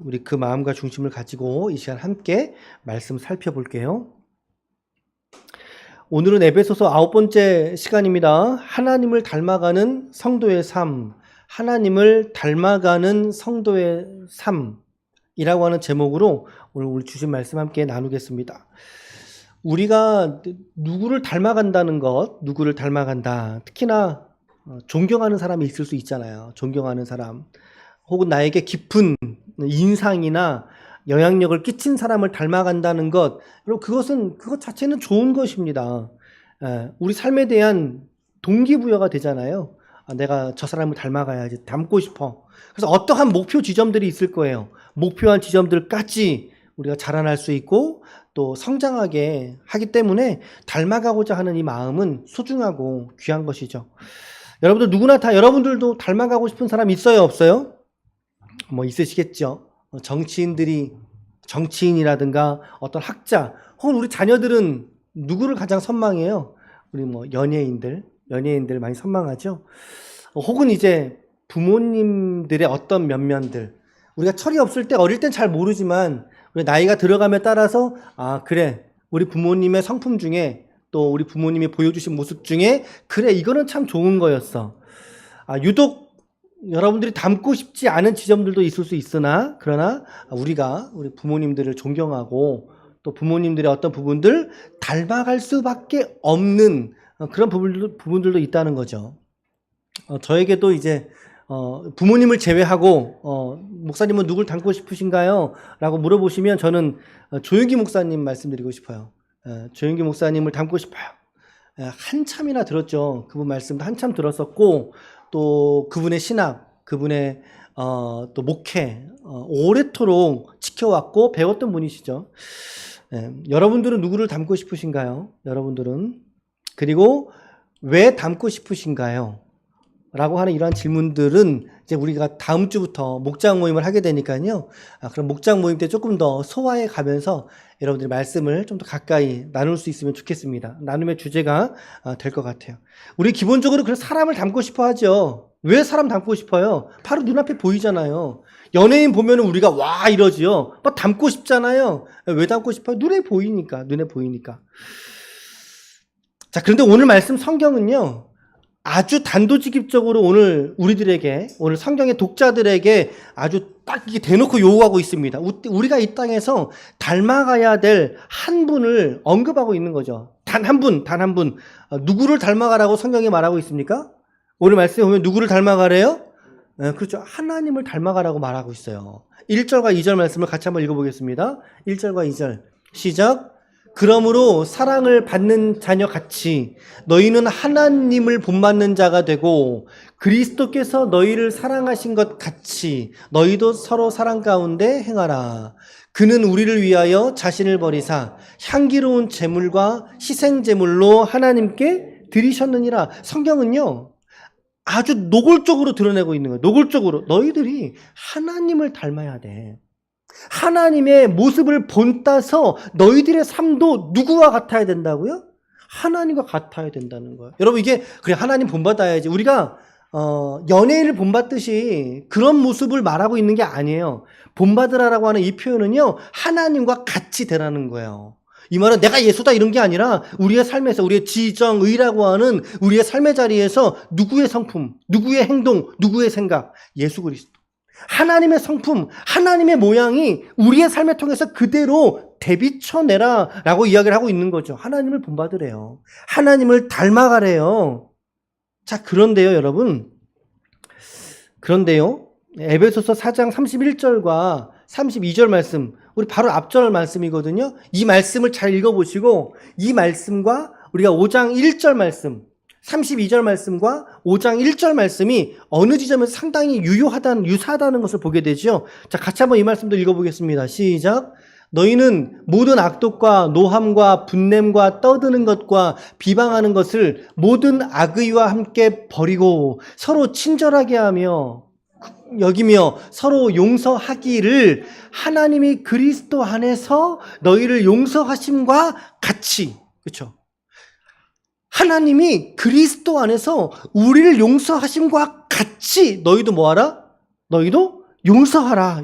우리 그 마음과 중심을 가지고 이 시간 함께 말씀 살펴볼게요. 오늘은 에베소서 9번째 시간입니다. 하나님을 닮아가는 성도의 삶, 하나님을 닮아가는 성도의 삶이라고 하는 제목으로 오늘 주신 말씀 함께 나누겠습니다. 우리가 누구를 닮아간다는 것, 누구를 닮아간다. 특히나 존경하는 사람이 있을 수 있잖아요. 존경하는 사람. 혹은 나에게 깊은 인상이나 영향력을 끼친 사람을 닮아간다는 것, 여러분 그것 자체는 좋은 것입니다. 우리 삶에 대한 동기부여가 되잖아요. 내가 저 사람을 닮아가야지, 닮고 싶어. 그래서 어떠한 목표 지점들이 있을 거예요. 목표한 지점들까지 우리가 자라날 수 있고 또 성장하게 하기 때문에 닮아가고자 하는 이 마음은 소중하고 귀한 것이죠. 여러분들 누구나 다 여러분들도 닮아가고 싶은 사람 있어요, 없어요? 뭐 있으시겠죠. 정치인이라든가 어떤 학자, 혹은 우리 자녀들은 누구를 가장 선망해요? 우리 뭐 연예인들 많이 선망하죠. 혹은 이제 부모님들의 어떤 면면들, 우리가 철이 없을 때 어릴 땐 잘 모르지만 우리 나이가 들어감에 따라서 그래, 우리 부모님의 성품 중에 또 우리 부모님이 보여주신 모습 중에 그래, 이거는 참 좋은 거였어. 유독 여러분들이 닮고 싶지 않은 지점들도 있을 수 있으나, 그러나 우리 부모님들을 존경하고 또 부모님들의 어떤 부분들 닮아갈 수밖에 없는 그런 부분들도 있다는 거죠. 저에게도 이제 부모님을 제외하고 목사님은 누굴 닮고 싶으신가요? 라고 물어보시면 저는 조윤기 목사님 말씀드리고 싶어요. 조윤기 목사님을 닮고 싶어요. 한참이나 들었죠. 그분 말씀도 한참 들었었고, 또 그분의 신학, 그분의 또 목회 오래도록 지켜왔고 배웠던 분이시죠. 여러분들은 누구를 닮고 싶으신가요? 여러분들은. 그리고 왜 닮고 싶으신가요? 라고 하는 이러한 질문들은 이제 우리가 다음 주부터 목장 모임을 하게 되니까요. 그럼 목장 모임 때 조금 더 소화해 가면서 여러분들이 말씀을 좀 더 가까이 나눌 수 있으면 좋겠습니다. 나눔의 주제가 될 것 같아요. 우리 기본적으로 그래서 사람을 닮고 싶어 하죠. 왜 사람 닮고 싶어요? 바로 눈앞에 보이잖아요. 연예인 보면 우리가 와 이러지요. 막 닮고 싶잖아요. 왜 닮고 싶어요? 눈에 보이니까. 자, 그런데 오늘 말씀 성경은요, 아주 단도직입적으로 오늘 오늘 성경의 독자들에게 아주 딱 이게 대놓고 요구하고 있습니다. 우리가 이 땅에서 닮아가야 될 한 분을 언급하고 있는 거죠. 단 한 분. 누구를 닮아가라고 성경이 말하고 있습니까? 오늘 말씀에 보면 누구를 닮아가래요? 그렇죠. 하나님을 닮아가라고 말하고 있어요. 1절과 2절 말씀을 같이 한번 읽어보겠습니다. 1절과 2절 시작. 그러므로 사랑을 받는 자녀같이 너희는 하나님을 본받는 자가 되고 그리스도께서 너희를 사랑하신 것 같이 너희도 서로 사랑 가운데 행하라. 그는 우리를 위하여 자신을 버리사 향기로운 제물과 희생 제물로 하나님께 드리셨느니라. 성경은요, 아주 노골적으로 드러내고 있는 거예요. 노골적으로. 너희들이 하나님을 닮아야 돼. 하나님의 모습을 본따서 너희들의 삶도 누구와 같아야 된다고요? 하나님과 같아야 된다는 거예요. 여러분, 이게 그래, 하나님 본받아야지. 우리가 연예인을 본받듯이 그런 모습을 말하고 있는 게 아니에요. 본받으라라고 하는 이 표현은요, 하나님과 같이 되라는 거예요. 이 말은 내가 예수다 이런 게 아니라 우리의 삶에서, 우리의 지정의라고 하는 우리의 삶의 자리에서 누구의 성품, 누구의 행동, 누구의 생각, 예수 그리스도, 하나님의 성품, 하나님의 모양이 우리의 삶을 통해서 그대로 대비쳐내라 라고 이야기를 하고 있는 거죠. 하나님을 본받으래요. 하나님을 닮아가래요. 자, 그런데요, 여러분. 에베소서 4장 31절과 32절 말씀, 우리 바로 앞절 말씀이거든요. 이 말씀을 잘 읽어보시고 이 말씀과 우리가 5장 1절 말씀, 32절 말씀과 5장 1절 말씀이 어느 지점에서 상당히 유사하다는 것을 보게 되죠. 자, 같이 한번 이 말씀도 읽어보겠습니다. 시작. 너희는 모든 악독과 노함과 분냄과 떠드는 것과 비방하는 것을 모든 악의와 함께 버리고 서로 친절하게 하며 여기며 서로 용서하기를 하나님이 그리스도 안에서 너희를 용서하심과 같이, 그렇죠? 하나님이 그리스도 안에서 우리를 용서하심과 같이 너희도 뭐하라? 너희도 용서하라.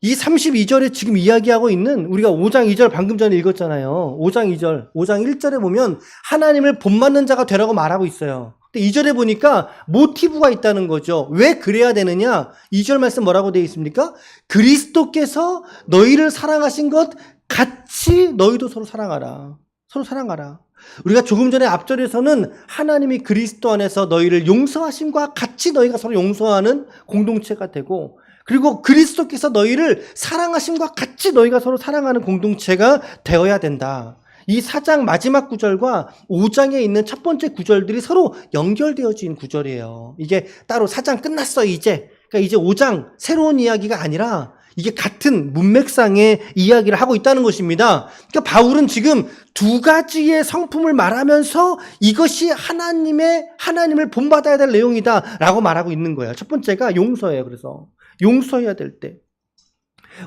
이 32절에 지금 이야기하고 있는 우리가 5장 2절 방금 전에 읽었잖아요. 5장 2절, 5장 1절에 보면 하나님을 본받는 자가 되라고 말하고 있어요. 근데 2절에 보니까 모티브가 있다는 거죠. 왜 그래야 되느냐? 2절 말씀 뭐라고 되어 있습니까? 그리스도께서 너희를 사랑하신 것 같이 너희도 서로 사랑하라. 서로 사랑하라. 우리가 조금 전에 앞절에서는 하나님이 그리스도 안에서 너희를 용서하심과 같이 너희가 서로 용서하는 공동체가 되고, 그리고 그리스도께서 너희를 사랑하심과 같이 너희가 서로 사랑하는 공동체가 되어야 된다. 이 4장 마지막 구절과 5장에 있는 첫 번째 구절들이 서로 연결되어진 구절이에요. 이게 따로 4장 끝났어 이제. 그러니까 이제 5장 새로운 이야기가 아니라 이게 같은 문맥상의 이야기를 하고 있다는 것입니다. 그러니까 바울은 지금 두 가지의 성품을 말하면서 이것이 하나님을 본받아야 될 내용이다라고 말하고 있는 거예요. 첫 번째가 용서예요. 그래서 용서해야 될 때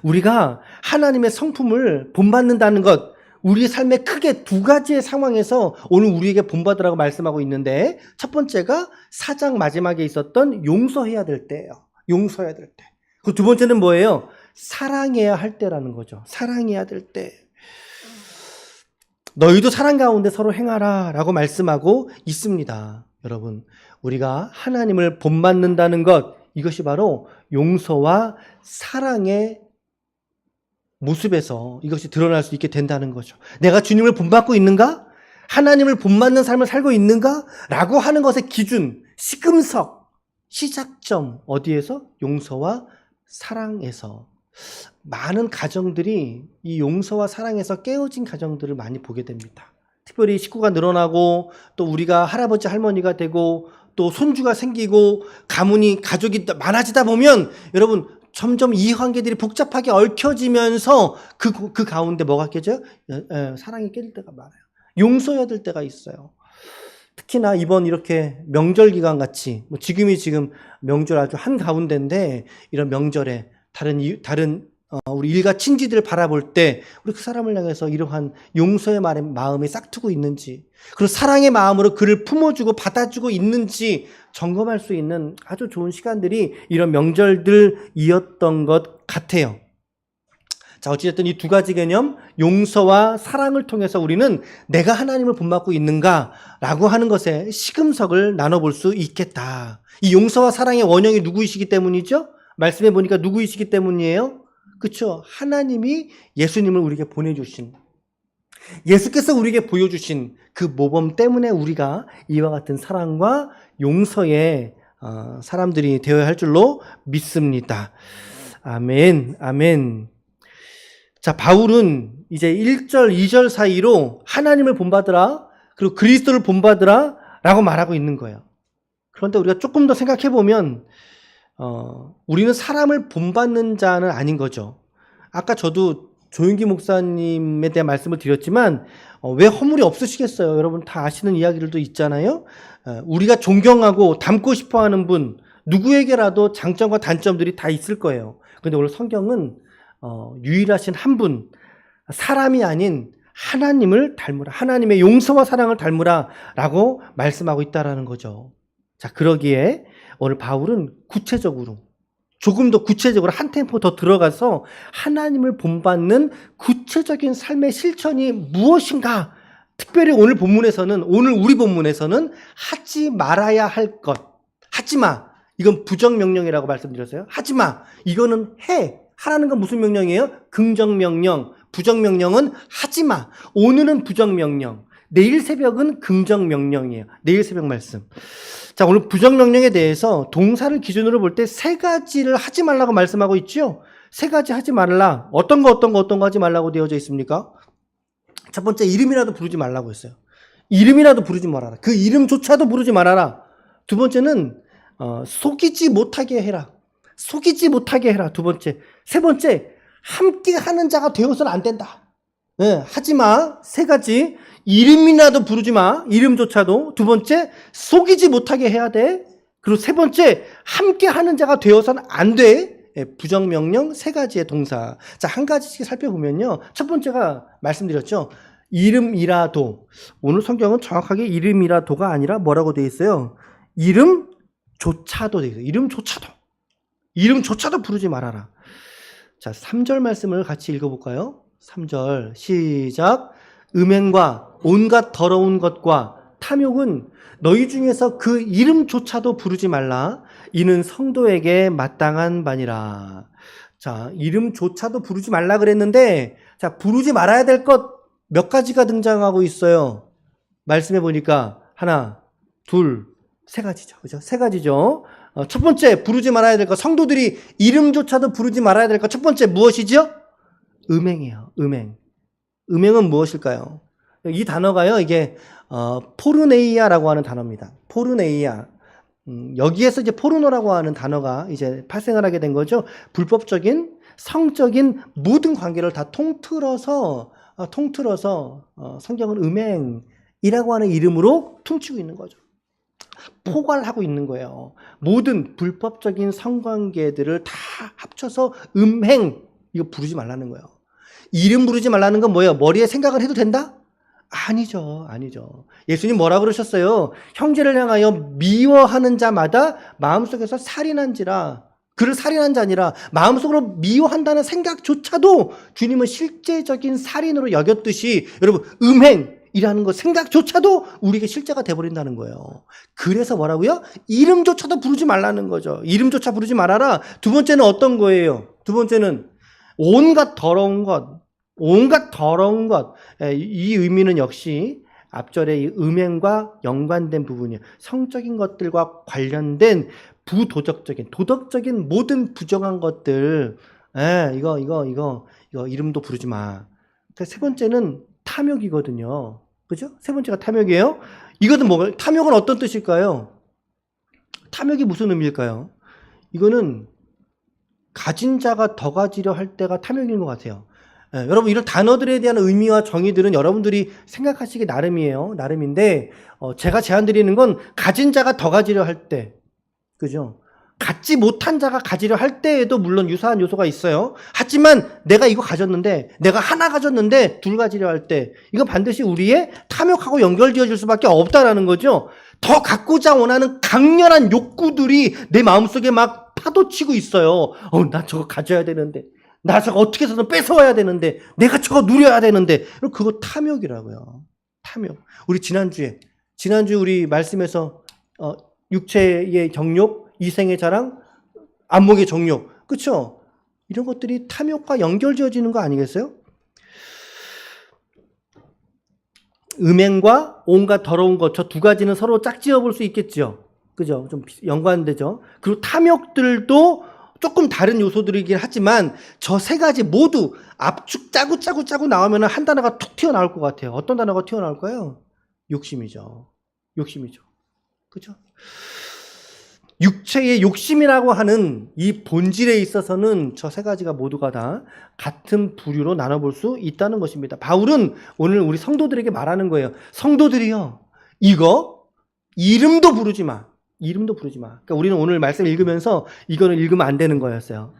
우리가 하나님의 성품을 본받는다는 것, 우리 삶의 크게 두 가지의 상황에서 오늘 우리에게 본받으라고 말씀하고 있는데, 첫 번째가 4장 마지막에 있었던 용서해야 될 때예요. 용서해야 될 때. 그 두 번째는 뭐예요? 사랑해야 할 때라는 거죠. 사랑해야 될 때. 너희도 사랑 가운데 서로 행하라 라고 말씀하고 있습니다. 여러분, 우리가 하나님을 본받는다는 것, 이것이 바로 용서와 사랑의 모습에서 이것이 드러날 수 있게 된다는 거죠. 내가 주님을 본받고 있는가? 하나님을 본받는 삶을 살고 있는가? 라고 하는 것의 기준, 시금석, 시작점 어디에서? 용서와 사랑에서. 많은 가정들이 이 용서와 사랑에서 깨어진 가정들을 많이 보게 됩니다. 특별히 식구가 늘어나고 또 우리가 할아버지 할머니가 되고 또 손주가 생기고 가족이 많아지다 보면 여러분 점점 이 관계들이 복잡하게 얽혀지면서 그 가운데 뭐가 깨져요? 사랑이 깨질 때가 많아요. 용서해야 될 때가 있어요. 특히나 이번 이렇게 명절 기간 같이 지금 명절 아주 한가운데인데 이런 명절에 다른 우리 일가 친지들을 바라볼 때 우리 그 사람을 향해서 이러한 용서의 마음이 싹트고 있는지, 그리고 사랑의 마음으로 그를 품어주고 받아주고 있는지 점검할 수 있는 아주 좋은 시간들이 이런 명절들이었던 것 같아요. 자, 어찌됐든 이 두 가지 개념, 용서와 사랑을 통해서 우리는 내가 하나님을 본받고 있는가라고 하는 것에 시금석을 나눠볼 수 있겠다. 이 용서와 사랑의 원형이 누구이시기 때문이죠? 말씀해 보니까 누구이시기 때문이에요? 그렇죠? 하나님이 예수님을 우리에게 보내주신, 예수께서 우리에게 보여주신 그 모범 때문에 우리가 이와 같은 사랑과 용서의 사람들이 되어야 할 줄로 믿습니다. 아멘, 아멘. 자, 바울은 이제 1절, 2절 사이로 하나님을 본받으라, 그리고 그리스도를 본받으라 라고 말하고 있는 거예요. 그런데 우리가 조금 더 생각해 보면 우리는 사람을 본받는 자는 아닌 거죠. 아까 저도 조윤기 목사님에 대한 말씀을 드렸지만 왜 허물이 없으시겠어요? 여러분 다 아시는 이야기들도 있잖아요. 우리가 존경하고 닮고 싶어하는 분, 누구에게라도 장점과 단점들이 다 있을 거예요. 그런데 오늘 성경은 유일하신 한 분, 사람이 아닌 하나님을 닮으라, 하나님의 용서와 사랑을 닮으라 라고 말씀하고 있다라는 거죠. 자, 그러기에 오늘 바울은 조금 더 구체적으로 한 템포 더 들어가서 하나님을 본받는 구체적인 삶의 실천이 무엇인가, 특별히 오늘 우리 본문에서는 하지 말아야 할 것, 하지마, 이건 부정명령이라고 말씀드렸어요. 하지마, 이거는 하라는 건 무슨 명령이에요? 긍정명령. 부정명령은 하지마. 오늘은 부정명령, 내일 새벽은 긍정명령이에요. 내일 새벽 말씀. 자, 오늘 부정명령에 대해서 동사를 기준으로 볼 때 세 가지를 하지 말라고 말씀하고 있죠. 세 가지 하지 말라. 어떤 거 하지 말라고 되어져 있습니까? 첫 번째, 이름이라도 부르지 말라고 했어요. 이름이라도 부르지 말아라. 그 이름조차도 부르지 말아라. 두 번째는 속이지 못하게 해라. 속이지 못하게 해라. 두 번째. 세 번째, 함께 하는 자가 되어서는 안 된다. 하지마. 세 가지. 이름이라도 부르지 마. 이름조차도. 두 번째, 속이지 못하게 해야 돼. 그리고 세 번째, 함께 하는 자가 되어서는 안 돼. 부정명령 세 가지의 동사. 자, 한 가지씩 살펴보면요. 첫 번째가 말씀드렸죠. 이름이라도. 오늘 성경은 정확하게 이름이라도가 아니라 뭐라고 되어 있어요? 이름조차도 되어 있어요. 이름조차도 부르지 말아라. 자, 3절 말씀을 같이 읽어볼까요? 3절 시작. 음행과 온갖 더러운 것과 탐욕은 너희 중에서 그 이름조차도 부르지 말라. 이는 성도에게 마땅한 바니라. 자, 이름조차도 부르지 말라 그랬는데, 자, 부르지 말아야 될 것 몇 가지가 등장하고 있어요. 말씀해 보니까 하나, 둘, 세 가지죠. 그죠? 세 가지죠. 첫 번째, 부르지 말아야 될 것. 성도들이 이름조차도 부르지 말아야 될 것. 첫 번째, 무엇이죠? 음행이에요. 음행. 음행은 무엇일까요? 이 단어가요, 이게, 포르네이아라고 하는 단어입니다. 포르네이아. 여기에서 이제 포르노라고 하는 단어가 이제 발생을 하게 된 거죠. 불법적인, 성적인 모든 관계를 다 통틀어서 성경은 음행이라고 하는 이름으로 퉁치고 있는 거죠. 포괄하고 있는 거예요. 모든 불법적인 성관계들을 다 합쳐서 음행, 이거 부르지 말라는 거예요. 이름 부르지 말라는 건 뭐예요? 머리에 생각을 해도 된다? 아니죠. 예수님 뭐라 그러셨어요? 형제를 향하여 미워하는 자마다 마음속에서 살인한지라. 그를 살인한 자니라. 마음속으로 미워한다는 생각조차도 주님은 실제적인 살인으로 여겼듯이, 여러분, 음행이라는 것 생각조차도 우리에게 실제가 돼버린다는 거예요. 그래서 뭐라고요? 이름조차도 부르지 말라는 거죠. 이름조차 부르지 말아라. 두 번째는 어떤 거예요? 두 번째는 온갖 더러운 것. 이 의미는 역시 앞절의 이 음행과 연관된 부분이에요. 성적인 것들과 관련된 부도덕적인, 도덕적인 모든 부정한 것들. 이거 이름도 부르지 마. 세 번째는 탐욕이거든요. 그죠? 세 번째가 탐욕이에요. 이것은 뭐가, 탐욕은 어떤 뜻일까요? 탐욕이 무슨 의미일까요? 이거는 가진 자가 더 가지려 할 때가 탐욕인 것 같아요. 여러분, 이런 단어들에 대한 의미와 정의들은 여러분들이 생각하시기 나름이에요. 나름인데, 제가 제안드리는 건 가진 자가 더 가지려 할 때, 그죠? 갖지 못한 자가 가지려 할 때에도 물론 유사한 요소가 있어요. 하지만 내가 이거 가졌는데, 내가 하나 가졌는데 둘 가지려 할 때, 이건 반드시 우리의 탐욕하고 연결되어질 수밖에 없다라는 거죠. 더 갖고자 원하는 강렬한 욕구들이 내 마음속에 막 파도치고 있어요. 나 저거 가져야 되는데, 나 저거 어떻게 해서든 뺏어와야 되는데, 내가 저거 누려야 되는데, 그거 탐욕이라고요. 탐욕. 우리 지난주에 우리 말씀에서 육체의 정욕, 이생의 자랑, 안목의 정욕, 그렇죠? 이런 것들이 탐욕과 연결지어지는 거 아니겠어요? 음행과 온갖 더러운 것, 저 두 가지는 서로 짝지어 볼 수 있겠죠. 그죠? 좀 연관되죠. 그리고 탐욕들도 조금 다른 요소들이긴 하지만 저 세 가지 모두 압축 짜고 나오면 한 단어가 툭 튀어나올 것 같아요. 어떤 단어가 튀어나올까요? 욕심이죠. 그죠? 육체의 욕심이라고 하는 이 본질에 있어서는 저 세 가지가 모두가 다 같은 부류로 나눠볼 수 있다는 것입니다. 바울은 오늘 우리 성도들에게 말하는 거예요. 성도들이요, 이거 이름도 부르지 마. 그러니까 우리는 오늘 말씀 읽으면서 이거는 읽으면 안 되는 거였어요.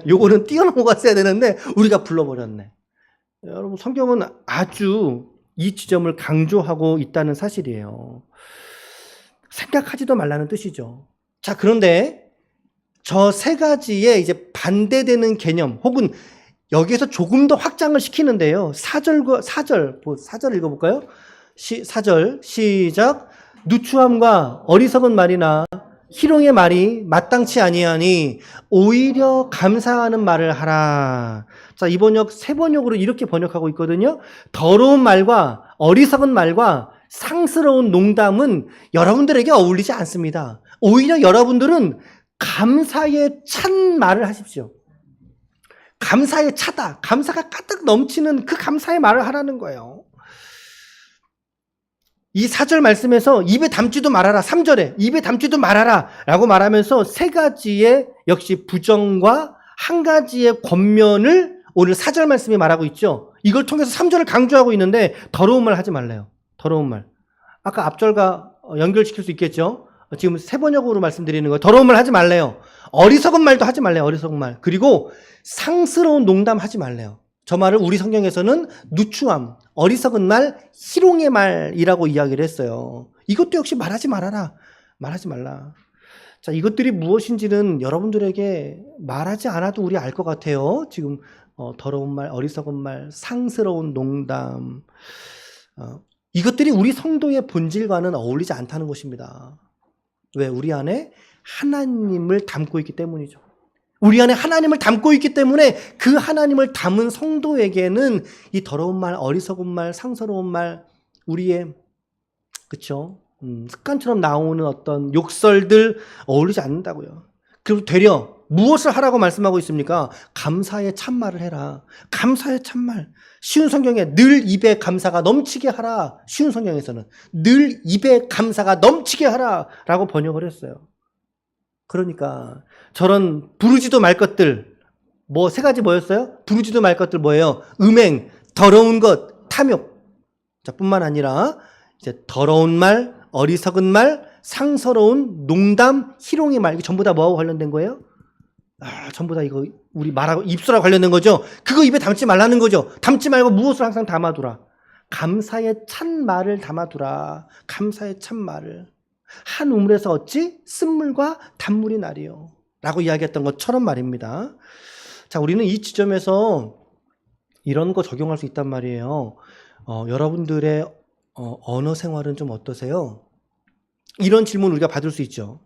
요거는 뛰어넘어갔어야 되는데 우리가 불러버렸네. 여러분, 성경은 아주 이 지점을 강조하고 있다는 사실이에요. 생각하지도 말라는 뜻이죠. 자, 그런데 저 세 가지에 이제 반대되는 개념, 혹은 여기에서 조금 더 확장을 시키는데요. 4절 읽어볼까요? 4절 시작. 누추함과 어리석은 말이나 희롱의 말이 마땅치 아니하니 오히려 감사하는 말을 하라. 자, 이 번역 세 번역으로 이렇게 번역하고 있거든요. 더러운 말과 어리석은 말과 상스러운 농담은 여러분들에게 어울리지 않습니다. 오히려 여러분들은 감사에 찬 말을 하십시오. 감사에 차다. 감사가 가득 넘치는 그 감사의 말을 하라는 거예요. 이 4절 말씀에서 입에 담지도 말아라. 3절에 입에 담지도 말아라 라고 말하면서 세 가지의 역시 부정과 한 가지의 권면을 오늘 4절 말씀이 말하고 있죠. 이걸 통해서 3절을 강조하고 있는데 더러운 말 하지 말래요. 더러운 말. 아까 앞절과 연결시킬 수 있겠죠. 지금 세 번역으로 말씀드리는 거예요. 더러운 말 하지 말래요. 어리석은 말도 하지 말래요. 어리석은 말. 그리고 상스러운 농담 하지 말래요. 저 말을 우리 성경에서는 누추함, 어리석은 말, 희롱의 말이라고 이야기를 했어요. 이것도 역시 말하지 말아라. 말하지 말라. 자, 이것들이 무엇인지는 여러분들에게 말하지 않아도 우리 알 것 같아요. 지금 더러운 말, 어리석은 말, 상스러운 농담. 이것들이 우리 성도의 본질과는 어울리지 않다는 것입니다. 왜? 우리 안에 하나님을 담고 있기 때문이죠. 우리 안에 하나님을 담고 있기 때문에 그 하나님을 담은 성도에게는 이 더러운 말, 어리석은 말, 상스러운 말, 우리의 그쵸? 습관처럼 나오는 어떤 욕설들 어울리지 않는다고요. 그리고 되려 무엇을 하라고 말씀하고 있습니까? 감사의 참말을 해라. 감사의 참말. 쉬운 성경에 늘 입에 감사가 넘치게 하라. 쉬운 성경에서는 늘 입에 감사가 넘치게 하라 라고 번역을 했어요. 그러니까 저런 부르지도 말 것들, 뭐 세 가지 뭐였어요? 부르지도 말 것들 뭐예요? 음행, 더러운 것, 탐욕. 자, 뿐만 아니라 이제 더러운 말, 어리석은 말, 상서로운 농담, 희롱의 말, 이게 전부 다 뭐하고 관련된 거예요? 전부 다 이거 우리 말하고 입술하고 관련된 거죠. 그거 입에 담지 말라는 거죠. 담지 말고 무엇을 항상 담아두라. 감사의 찬말을 담아두라. 감사의 찬말을. 한 우물에서 어찌 쓴물과 단물이 나리요 라고 이야기했던 것처럼 말입니다. 자, 우리는 이 지점에서 이런 거 적용할 수 있단 말이에요. 여러분들의 언어 생활은 좀 어떠세요? 이런 질문 우리가 받을 수 있죠.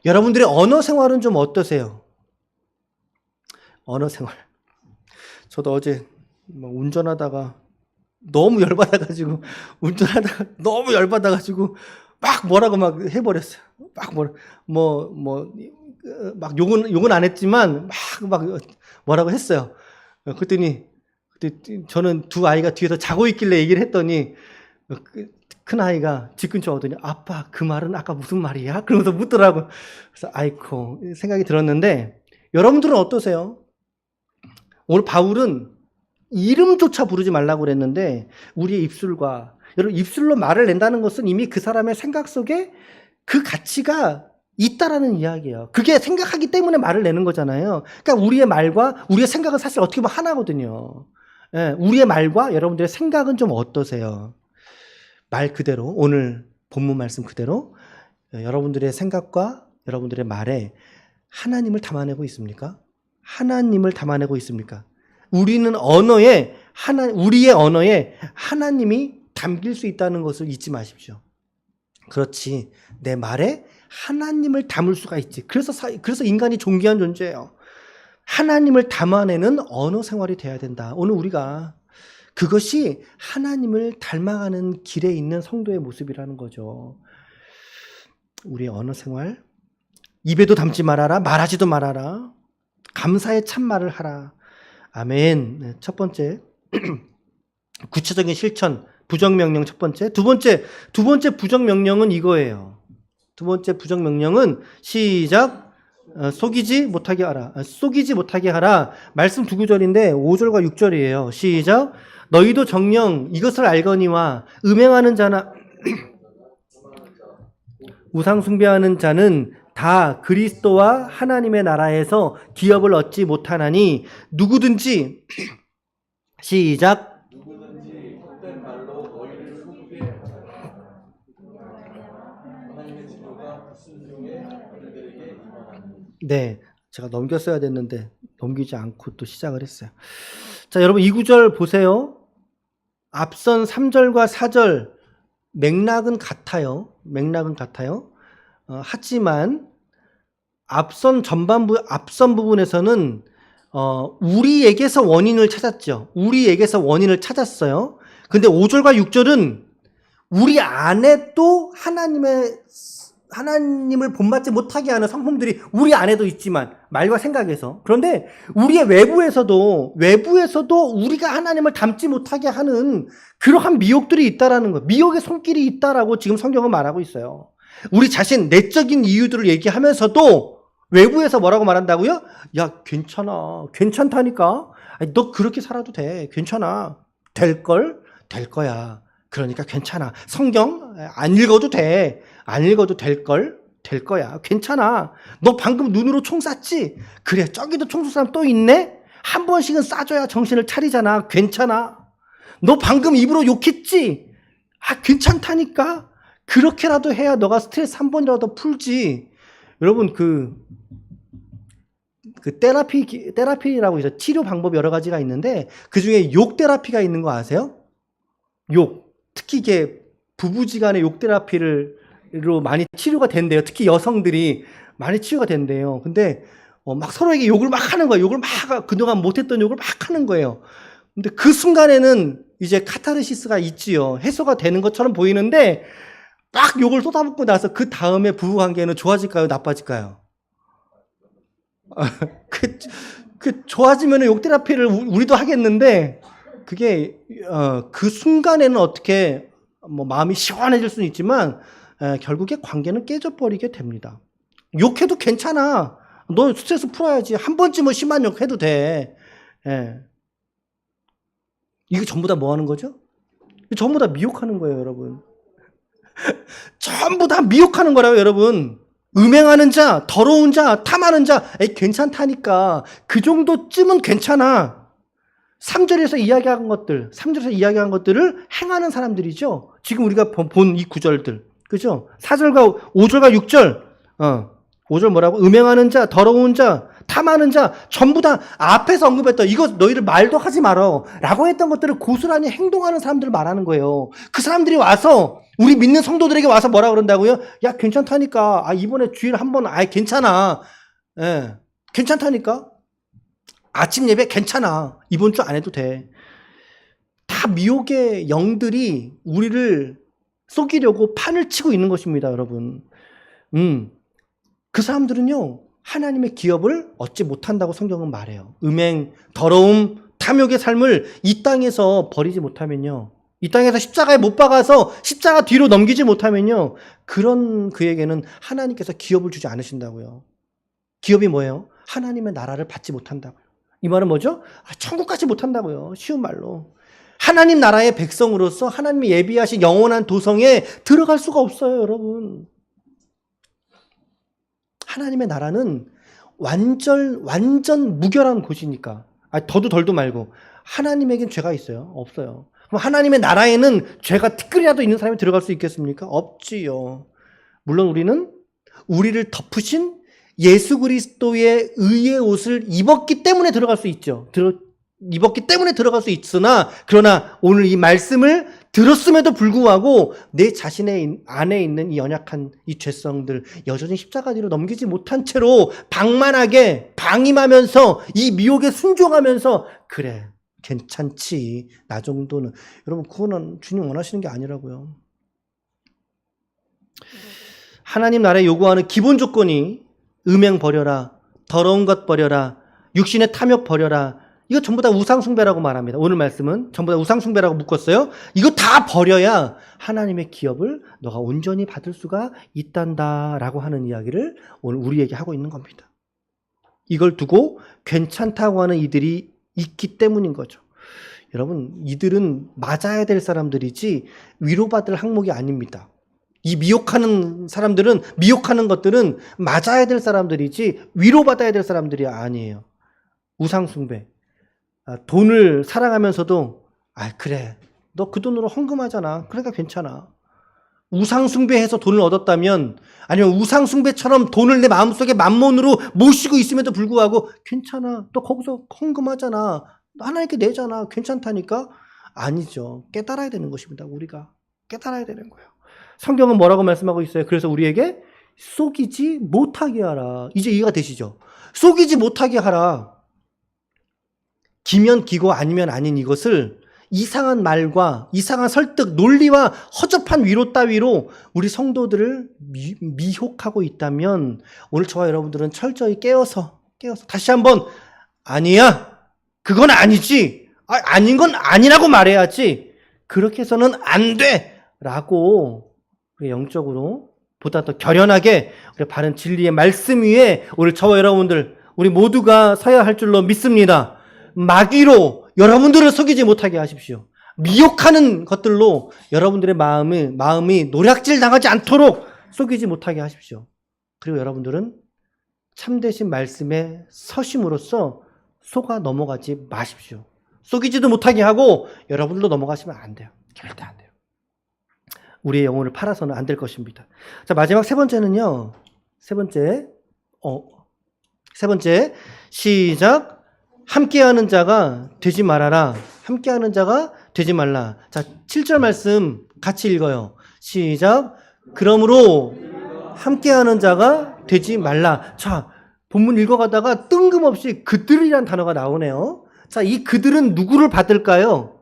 여러분들의 언어 생활은 좀 어떠세요? 언어 생활. 저도 어제 운전하다가 너무 열받아가지고 막 뭐라고 막 해버렸어요. 막 욕은 안 했지만 막 뭐라고 했어요. 그때 저는 두 아이가 뒤에서 자고 있길래 얘기를 했더니 큰 아이가 집 근처 오더니 아빠 그 말은 아까 무슨 말이야? 그러면서 묻더라고. 그래서 아이코 생각이 들었는데 여러분들은 어떠세요? 오늘 바울은 이름조차 부르지 말라고 그랬는데 우리의 입술과 여러분 입술로 말을 낸다는 것은 이미 그 사람의 생각 속에 그 가치가 있다라는 이야기예요. 그게 생각하기 때문에 말을 내는 거잖아요. 그러니까 우리의 말과 우리의 생각은 사실 어떻게 보면 하나거든요. 예, 우리의 말과 여러분들의 생각은 좀 어떠세요? 말 그대로 오늘 본문 말씀 그대로 여러분들의 생각과 여러분들의 말에 하나님을 담아내고 있습니까? 하나님을 담아내고 있습니까? 우리의 언어에 하나님이 담길 수 있다는 것을 잊지 마십시오. 그렇지. 내 말에 하나님을 담을 수가 있지. 그래서 인간이 존귀한 존재예요. 하나님을 담아내는 언어 생활이 돼야 된다. 오늘 우리가 그것이 하나님을 닮아가는 길에 있는 성도의 모습이라는 거죠. 우리의 언어 생활. 입에도 담지 말아라. 말하지도 말아라. 감사의 참말을 하라. 아멘. 첫 번째 구체적인 실천 부정명령 첫 번째. 두 번째 부정명령은 이거예요. 두 번째 부정명령은 시작. 속이지 못하게 하라. 속이지 못하게 하라. 말씀 두 구절인데 5절과 6절이에요. 시작. 너희도 정녕 이것을 알거니와 음행하는 자나 우상 숭배하는 자는 다 그리스도와 하나님의 나라에서 기업을 얻지 못하나니 누구든지 시작. 누구든지 헛된 말로 너희를 속이게 하나님의 진노가 불순종의 아들들에게 임하나니. 네, 제가 넘겼어야 됐는데 넘기지 않고 또 시작을 했어요. 자, 여러분 이 구절 보세요. 앞선 3절과 4절 맥락은 같아요. 하지만 앞선 부분에서는 우리에게서 원인을 찾았죠. 우리에게서 원인을 찾았어요. 근데 5절과 6절은 우리 안에 또 하나님을 본받지 못하게 하는 성품들이 우리 안에도 있지만 말과 생각에서. 그런데 우리의 외부에서도 우리가 하나님을 닮지 못하게 하는 그러한 미혹들이 있다라는 거. 미혹의 손길이 있다라고 지금 성경은 말하고 있어요. 우리 자신 내적인 이유들을 얘기하면서도 외부에서 뭐라고 말한다고요? 야, 괜찮다니까. 아니, 너 그렇게 살아도 돼. 괜찮아. 될 거야. 그러니까 괜찮아. 성경 안 읽어도 돼. 안 읽어도 될 거야. 괜찮아. 너 방금 눈으로 총 쐈지? 그래, 저기도 총 쏜 사람 또 있네? 한 번씩은 쏴줘야 정신을 차리잖아. 괜찮아. 너 방금 입으로 욕했지? 괜찮다니까. 그렇게라도 해야 너가 스트레스 한 번이라도 풀지. 여러분 테라피라고 해서 치료 방법 여러 가지가 있는데 그 중에 욕 테라피가 있는 거 아세요? 욕. 특히 이게 부부지간의 욕 테라피로 많이 치료가 된대요. 특히 여성들이 많이 치유가 된대요. 근데 막 서로에게 욕을 막 하는 거예요. 욕을 막 그동안 못했던 욕을 막 하는 거예요. 근데 그 순간에는 이제 카타르시스가 있지요. 해소가 되는 것처럼 보이는데 막 욕을 쏟아붓고 나서 그 다음에 부부관계는 좋아질까요? 나빠질까요? 좋아지면 욕 테라피를 우리도 하겠는데 그게 그 순간에는 어떻게 마음이 시원해질 수는 있지만 결국에 관계는 깨져버리게 됩니다. 욕해도 괜찮아. 너 스트레스 풀어야지. 한 번쯤은 심한 욕 해도 돼. 예. 이게 전부 다 뭐 하는 거죠? 전부 다 미혹하는 거예요, 여러분. 전부 다 미혹하는 거라고요, 여러분. 음행하는 자, 더러운 자, 탐하는 자, 괜찮다니까. 그 정도쯤은 괜찮아. 3절에서 이야기한 것들을 행하는 사람들이죠. 지금 우리가 본 이 구절들. 그죠? 4절과 5절과 6절. 5절 뭐라고? 음행하는 자, 더러운 자, 탐하는 자, 전부 다 앞에서 언급했던 이거 너희들 말도 하지 말어 라고 했던 것들을 고스란히 행동하는 사람들을 말하는 거예요. 그 사람들이 와서 우리 믿는 성도들에게 와서 뭐라 그런다고요? 야, 괜찮다니까. 이번에 주일 한번 괜찮아. 예. 괜찮다니까. 아침 예배 괜찮아. 이번 주 안 해도 돼. 다 미혹의 영들이 우리를 속이려고 판을 치고 있는 것입니다, 여러분. 그 사람들은요, 하나님의 기업을 얻지 못한다고 성경은 말해요. 음행, 더러움, 탐욕의 삶을 이 땅에서 버리지 못하면요, 이 땅에서 십자가에 못 박아서 십자가 뒤로 넘기지 못하면요, 그런 그에게는 하나님께서 기업을 주지 않으신다고요. 기업이 뭐예요? 하나님의 나라를 받지 못한다고요. 이 말은 뭐죠? 천국 가지 못한다고요. 쉬운 말로. 하나님 나라의 백성으로서 하나님이 예비하신 영원한 도성에 들어갈 수가 없어요, 여러분. 하나님의 나라는 완전 무결한 곳이니까. 더도 덜도 말고. 하나님에겐 죄가 있어요? 없어요. 그럼 하나님의 나라에는 죄가 티끌이라도 있는 사람이 들어갈 수 있겠습니까? 없지요. 물론 우리는 우리를 덮으신 예수 그리스도의 의의 옷을 입었기 때문에 들어갈 수 있죠. 입었기 때문에 들어갈 수 있으나, 그러나 오늘 이 말씀을 들었음에도 불구하고 내 자신의 안에 있는 이 연약한 이 죄성들 여전히 십자가 뒤로 넘기지 못한 채로 방만하게 방임하면서 이 미혹에 순종하면서 그래 괜찮지 나 정도는, 여러분 그거는 주님 원하시는 게 아니라고요. 하나님 나라에 요구하는 기본 조건이 음행 버려라, 더러운 것 버려라, 육신의 탐욕 버려라, 이거 전부 다 우상숭배라고 말합니다. 오늘 말씀은 전부 다 우상숭배라고 묶었어요. 이거 다 버려야 하나님의 기업을 너가 온전히 받을 수가 있단다라고 하는 이야기를 오늘 우리에게 하고 있는 겁니다. 이걸 두고 괜찮다고 하는 이들이 있기 때문인 거죠. 여러분, 이들은 맞아야 될 사람들이지 위로받을 항목이 아닙니다. 이 미혹하는 사람들은, 미혹하는 것들은 맞아야 될 사람들이지 위로받아야 될 사람들이 아니에요. 우상숭배. 돈을 사랑하면서도 그래 너 그 돈으로 헌금하잖아, 그러니까 괜찮아. 우상숭배해서 돈을 얻었다면, 아니면 우상숭배처럼 돈을 내 마음속에 만몬으로 모시고 있음에도 불구하고 괜찮아, 또 거기서 헌금하잖아, 하나님께 내잖아, 괜찮다니까. 아니죠. 깨달아야 되는 것입니다. 우리가 깨달아야 되는 거예요. 성경은 뭐라고 말씀하고 있어요? 그래서 우리에게 속이지 못하게 하라. 이제 이해가 되시죠? 속이지 못하게 하라. 기면 기고 아니면 아닌 이것을 이상한 말과 이상한 설득, 논리와 허접한 위로 따위로 우리 성도들을 미혹하고 있다면 오늘 저와 여러분들은 철저히 깨어서 다시 한번 아니야, 그건 아니지, 아닌 건 아니라고 말해야지, 그렇게 해서는 안 돼 라고 영적으로 보다 더 결연하게 우리 바른 진리의 말씀 위에 오늘 저와 여러분들 우리 모두가 서야 할 줄로 믿습니다. 마귀로 여러분들을 속이지 못하게 하십시오. 미혹하는 것들로 여러분들의 마음이 노략질 당하지 않도록 속이지 못하게 하십시오. 그리고 여러분들은 참되신 말씀에 서심으로써 속아 넘어가지 마십시오. 속이지도 못하게 하고 여러분들도 넘어가시면 안 돼요. 절대 안 돼요. 우리의 영혼을 팔아서는 안 될 것입니다. 자, 마지막 세 번째는요, 세 번째, 세 번째, 시작. 함께하는 자가 되지 말아라. 함께하는 자가 되지 말라. 자, 7절 말씀 같이 읽어요. 시작. 그러므로 함께하는 자가 되지 말라. 자, 본문 읽어가다가 뜬금없이 그들이란 단어가 나오네요. 자, 이 그들은 누구를 받을까요?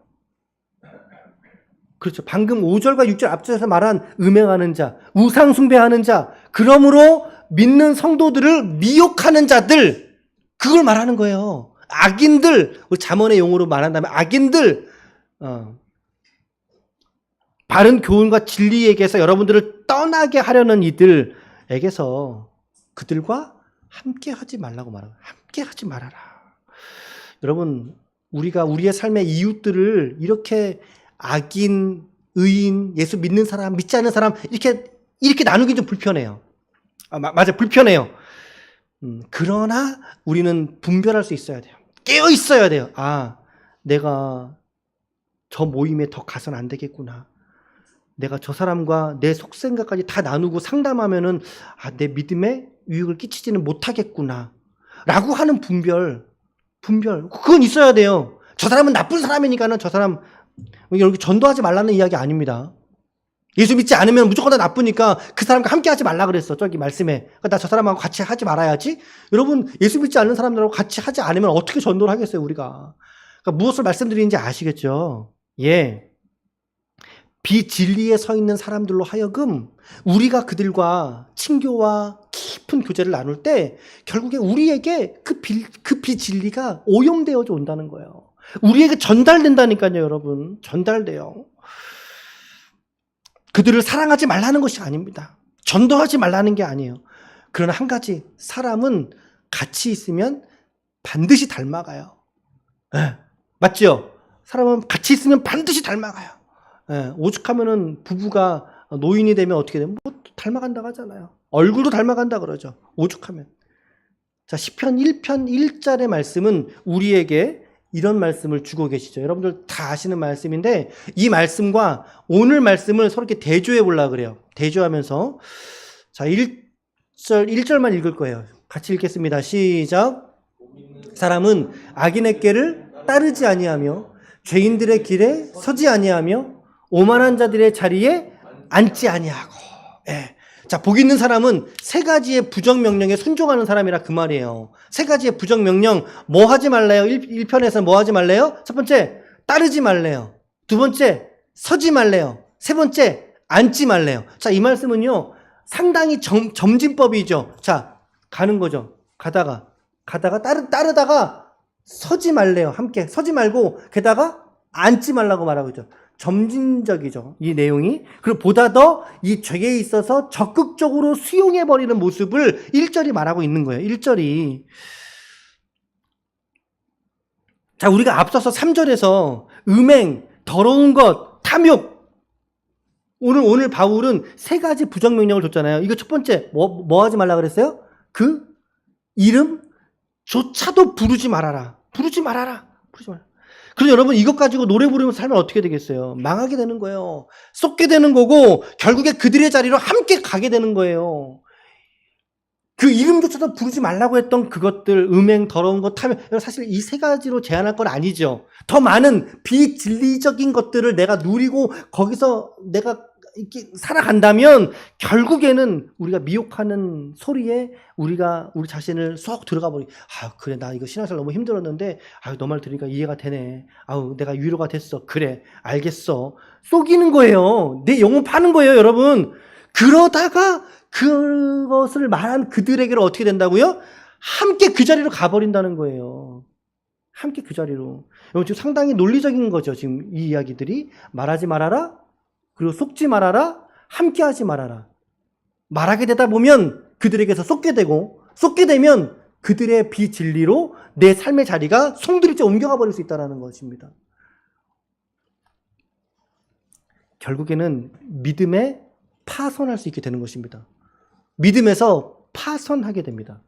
그렇죠. 방금 5절과 6절 앞절에서 말한 음행하는 자, 우상 숭배하는 자, 그러므로 믿는 성도들을 미혹하는 자들, 그걸 말하는 거예요. 악인들, 잠언의 용어로 말한다면 악인들, 바른 교훈과 진리에게서 여러분들을 떠나게 하려는 이들에게서 그들과 함께 하지 말라고 말하고, 함께 하지 말아라. 여러분, 우리가 우리의 삶의 이웃들을 이렇게 악인, 의인, 예수 믿는 사람, 믿지 않는 사람 이렇게 나누기 좀 불편해요. 맞아, 불편해요. 그러나 우리는 분별할 수 있어야 돼요. 깨어 있어야 돼요. 내가 저 모임에 더 가서는 안 되겠구나. 내가 저 사람과 내 속생각까지 다 나누고 상담하면은 내 믿음에 유익을 끼치지는 못하겠구나. 라고 하는 분별. 그건 있어야 돼요. 저 사람은 나쁜 사람이니까는 저 사람, 여기 전도하지 말라는 이야기 아닙니다. 예수 믿지 않으면 무조건 다 나쁘니까 그 사람과 함께 하지 말라 그랬어. 저기 말씀에. 나 저 사람하고 같이 하지 말아야지. 여러분, 예수 믿지 않는 사람들하고 같이 하지 않으면 어떻게 전도를 하겠어요, 우리가. 그러니까 무엇을 말씀드리는지 아시겠죠? 예. 비진리에 서 있는 사람들로 하여금 우리가 그들과 친교와 깊은 교제를 나눌 때 결국에 우리에게 그 비진리가 오염되어져 온다는 거예요. 우리에게 전달된다니까요, 여러분. 전달돼요. 그들을 사랑하지 말라는 것이 아닙니다. 전도하지 말라는 게 아니에요. 그러나 한 가지, 사람은 같이 있으면 반드시 닮아가요. 맞죠? 사람은 같이 있으면 반드시 닮아가요. 오죽하면은 부부가 노인이 되면 어떻게 되면 닮아간다고 하잖아요. 얼굴도 닮아간다 그러죠. 오죽하면. 자, 시편 1편 1절의 말씀은 우리에게 이런 말씀을 주고 계시죠. 여러분들 다 아시는 말씀인데 이 말씀과 오늘 말씀을 서로 이렇게 대조해 보려고 그래요. 대조하면서 자, 1절만 읽을 거예요. 같이 읽겠습니다. 시작. 사람은 악인의 꾀를 따르지 아니하며 죄인들의 길에 서지 아니하며 오만한 자들의 자리에 앉지 아니하고. 자, 복 있는 사람은 세 가지의 부정명령에 순종하는 사람이라 그 말이에요. 세 가지의 부정명령, 뭐 하지 말래요? 1편에서는 뭐 하지 말래요? 첫 번째, 따르지 말래요. 두 번째, 서지 말래요. 세 번째, 앉지 말래요. 자, 이 말씀은요, 상당히 점진법이죠. 자, 가는 거죠. 가다가 따르다가 서지 말래요. 함께 서지 말고 게다가 앉지 말라고 말하고 있죠. 점진적이죠, 이 내용이. 그리고 보다 더 이 죄에 있어서 적극적으로 수용해버리는 모습을 1절이 말하고 있는 거예요. 1절이. 자, 우리가 앞서서 3절에서 음행, 더러운 것, 탐욕. 오늘 바울은 세 가지 부정명령을 줬잖아요. 이거 첫 번째, 뭐 하지 말라 그랬어요? 그 이름조차도 부르지 말아라. 그래서 여러분 이것 가지고 노래 부르면서 살면 어떻게 되겠어요? 망하게 되는 거예요. 쏟게 되는 거고 결국에 그들의 자리로 함께 가게 되는 거예요. 그 이름조차도 부르지 말라고 했던 그것들, 음행, 더러운 것, 탐욕, 사실 이 세 가지로 제한할 건 아니죠. 더 많은 비진리적인 것들을 내가 누리고 거기서 내가 이렇게 살아간다면 결국에는 우리가 미혹하는 소리에 우리 자신을 쏙 들어가 버리. 그래, 나 이거 신앙생활 너무 힘들었는데 너 말 들으니까 이해가 되네. 내가 위로가 됐어. 그래, 알겠어. 속이는 거예요. 내 영혼 파는 거예요, 여러분. 그러다가 그것을 말한 그들에게는 어떻게 된다고요? 함께 그 자리로 가버린다는 거예요. 함께 그 자리로. 여러분 지금 상당히 논리적인 거죠. 지금 이 이야기들이. 말하지 말아라. 그리고 속지 말아라, 함께하지 말아라. 말하게 되다 보면 그들에게서 쏟게 되고, 쏟게 되면 그들의 비진리로 내 삶의 자리가 송두리째 옮겨가 버릴 수 있다는 것입니다. 결국에는 믿음에 파손할 수 있게 되는 것입니다. 믿음에서 파손하게 됩니다.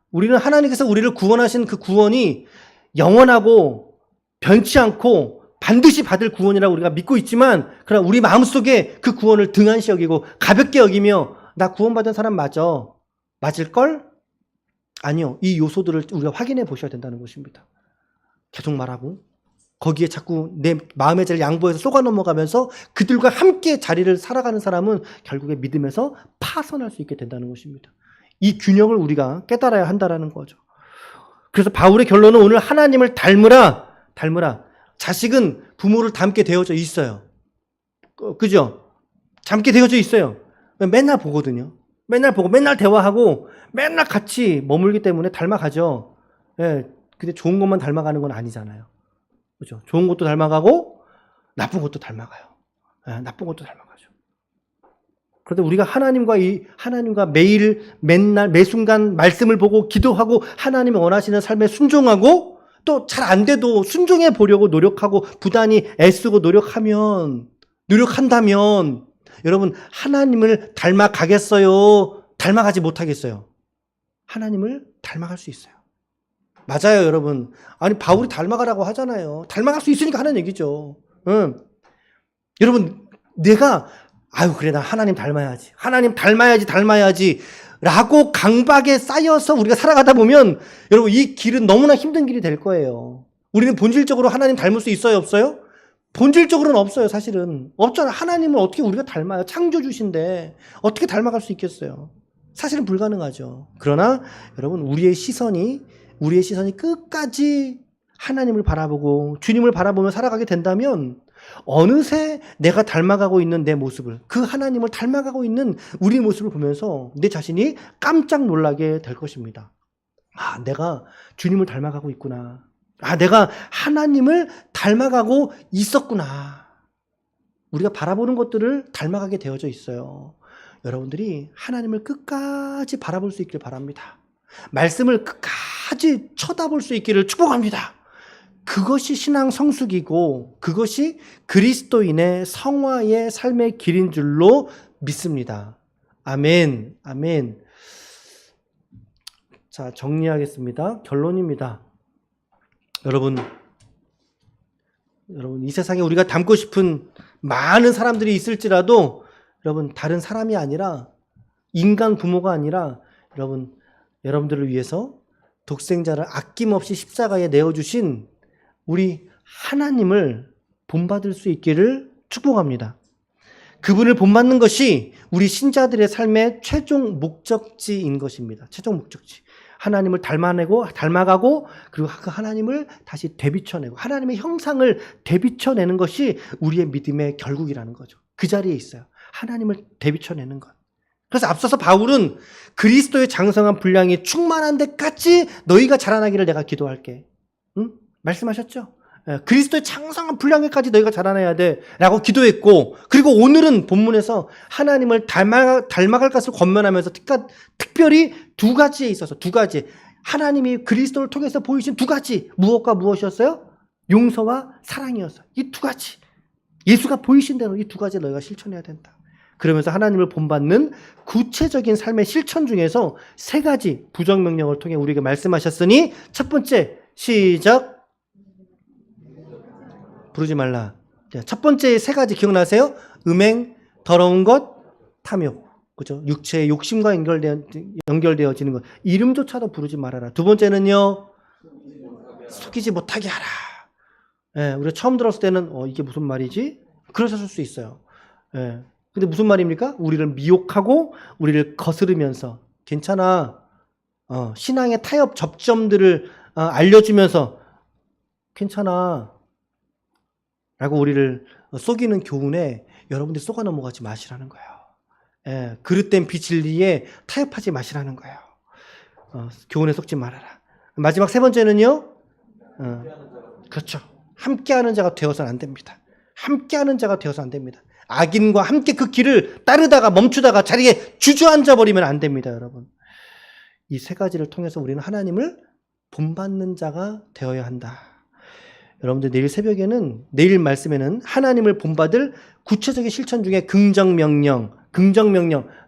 우리는 하나님께서 우리를 구원하신 그 구원이 영원하고 변치 않고 반드시 받을 구원이라고 우리가 믿고 있지만, 그러나 우리 마음속에 그 구원을 등한시 여기고 가볍게 여기며 나 구원받은 사람 맞아. 맞을걸? 아니요. 이 요소들을 우리가 확인해 보셔야 된다는 것입니다. 계속 말하고 거기에 자꾸 내 마음의 자리를 양보해서 쏘가 넘어가면서 그들과 함께 자리를 살아가는 사람은 결국에 믿음에서 파선할 수 있게 된다는 것입니다. 이 균형을 우리가 깨달아야 한다는 거죠. 그래서 바울의 결론은 오늘 하나님을 닮으라. 자식은 부모를 닮게 되어져 있어요. 그죠? 닮게 되어져 있어요. 맨날 보거든요. 맨날 보고 맨날 대화하고 맨날 같이 머물기 때문에 닮아가죠. 예, 근데 좋은 것만 닮아가는 건 아니잖아요. 그죠? 좋은 것도 닮아가고 나쁜 것도 닮아가요. 예, 나쁜 것도 닮아가죠. 그런데 우리가 하나님과 매일 맨날 매 순간 말씀을 보고 기도하고 하나님이 원하시는 삶에 순종하고 또 잘 안 돼도 순종해 보려고 노력하고 부단히 애쓰고 노력한다면 여러분 하나님을 닮아가겠어요? 닮아가지 못하겠어요? 하나님을 닮아갈 수 있어요. 맞아요, 여러분. 아니 바울이 닮아가라고 하잖아요. 닮아갈 수 있으니까 하는 얘기죠. 응. 여러분 내가 그래 나 하나님 닮아야지 라고 강박에 쌓여서 우리가 살아가다 보면 여러분 이 길은 너무나 힘든 길이 될 거예요. 우리는 본질적으로 하나님 닮을 수 있어요, 없어요? 본질적으로는 없어요, 사실은. 없잖아. 하나님을 어떻게 우리가 닮아요? 창조주신데 어떻게 닮아갈 수 있겠어요? 사실은 불가능하죠. 그러나 여러분 우리의 시선이 끝까지 하나님을 바라보고 주님을 바라보며 살아가게 된다면 어느새 내가 닮아가고 있는 내 모습을, 그 하나님을 닮아가고 있는 우리 모습을 보면서 내 자신이 깜짝 놀라게 될 것입니다. 내가 주님을 닮아가고 있구나. 내가 하나님을 닮아가고 있었구나. 우리가 바라보는 것들을 닮아가게 되어져 있어요. 여러분들이 하나님을 끝까지 바라볼 수 있길 바랍니다. 말씀을 끝까지 쳐다볼 수 있기를 축복합니다. 그것이 신앙 성숙이고 그것이 그리스도인의 성화의 삶의 길인 줄로 믿습니다. 아멘. 자, 정리하겠습니다. 결론입니다. 여러분 이 세상에 우리가 닮고 싶은 많은 사람들이 있을지라도 여러분 다른 사람이 아니라 인간 부모가 아니라 여러분들을 위해서 독생자를 아낌없이 십자가에 내어주신 우리 하나님을 본받을 수 있기를 축복합니다. 그분을 본받는 것이 우리 신자들의 삶의 최종 목적지인 것입니다. 최종 목적지. 하나님을 닮아가고 그리고 그 하나님을 다시 되비춰내고 하나님의 형상을 되비춰내는 것이 우리의 믿음의 결국이라는 거죠. 그 자리에 있어요. 하나님을 되비춰내는 것. 그래서 앞서서 바울은 그리스도의 장성한 분량이 충만한 데까지 너희가 자라나기를 내가 기도할게. 응? 말씀하셨죠? 그리스도의 장성한 분량에까지 너희가 자라나야 돼 라고 기도했고, 그리고 오늘은 본문에서 하나님을 닮아갈 것을 권면하면서 특별히 두 가지에 있어서 하나님이 그리스도를 통해서 보이신 두 가지, 무엇과 무엇이었어요? 용서와 사랑이었어요. 이 두 가지, 예수가 보이신 대로 이 두 가지를 너희가 실천해야 된다. 그러면서 하나님을 본받는 구체적인 삶의 실천 중에서 세 가지 부정명령을 통해 우리에게 말씀하셨으니, 첫 번째, 시작. 부르지 말라. 첫 번째 세 가지 기억나세요? 음행, 더러운 것, 탐욕. 그죠? 육체의 욕심과 연결되어지는 것. 이름조차도 부르지 말아라. 두 번째는요, 속이지 못하게 하라. 우리가 처음 들었을 때는 이게 무슨 말이지? 그러셨을 수 있어요. 근데 무슨 말입니까? 우리를 미혹하고 우리를 거스르면서 괜찮아. 신앙의 타협 접점들을 알려주면서 괜찮아 라고 우리를 속이는 교훈에 여러분들이 속아 넘어가지 마시라는 거예요. 그릇된 비진리에 타협하지 마시라는 거예요. 교훈에 속지 말아라. 마지막 세 번째는요, 그렇죠. 함께하는 자가 되어서는 안 됩니다. 함께하는 자가 되어서 안 됩니다. 악인과 함께 그 길을 따르다가 멈추다가 자리에 주저앉아 버리면 안 됩니다, 여러분. 이 세 가지를 통해서 우리는 하나님을 본받는 자가 되어야 한다. 여러분들 내일 말씀에는 하나님을 본받을 구체적인 실천 중에 긍정명령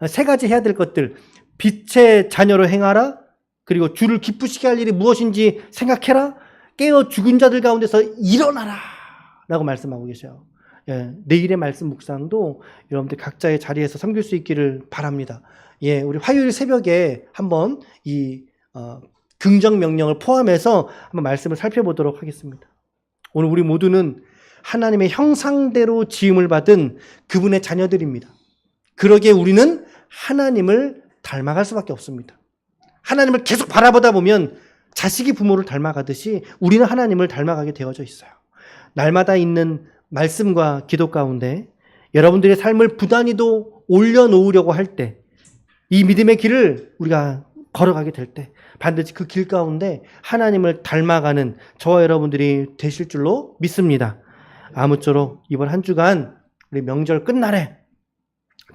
세 가지 해야 될 것들, 빛의 자녀로 행하라, 그리고 주를 기쁘시게 할 일이 무엇인지 생각해라, 깨어 죽은 자들 가운데서 일어나라 라고 말씀하고 계셔요. 내일의 말씀 묵상도 여러분들 각자의 자리에서 섬길 수 있기를 바랍니다. 우리 화요일 새벽에 한번 이 긍정 명령을 포함해서 한번 말씀을 살펴보도록 하겠습니다. 오늘 우리 모두는 하나님의 형상대로 지음을 받은 그분의 자녀들입니다. 그러기에 우리는 하나님을 닮아갈 수밖에 없습니다. 하나님을 계속 바라보다 보면 자식이 부모를 닮아가듯이 우리는 하나님을 닮아가게 되어져 있어요. 날마다 있는 말씀과 기도 가운데 여러분들의 삶을 부단히도 올려놓으려고 할 때, 이 믿음의 길을 우리가 걸어가게 될 때 반드시 그 길 가운데 하나님을 닮아가는 저와 여러분들이 되실 줄로 믿습니다. 아무쪼록 이번 한 주간 우리 명절 끝날에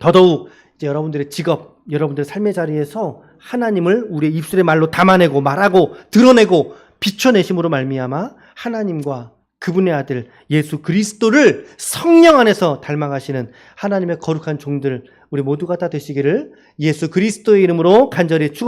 더더욱 이제 여러분들의 직업, 여러분들의 삶의 자리에서 하나님을 우리의 입술의 말로 담아내고 말하고 드러내고 비춰내심으로 말미암아 하나님과 그분의 아들 예수 그리스도를 성령 안에서 닮아가시는 하나님의 거룩한 종들 우리 모두가 다 되시기를 예수 그리스도의 이름으로 간절히 축원합니다.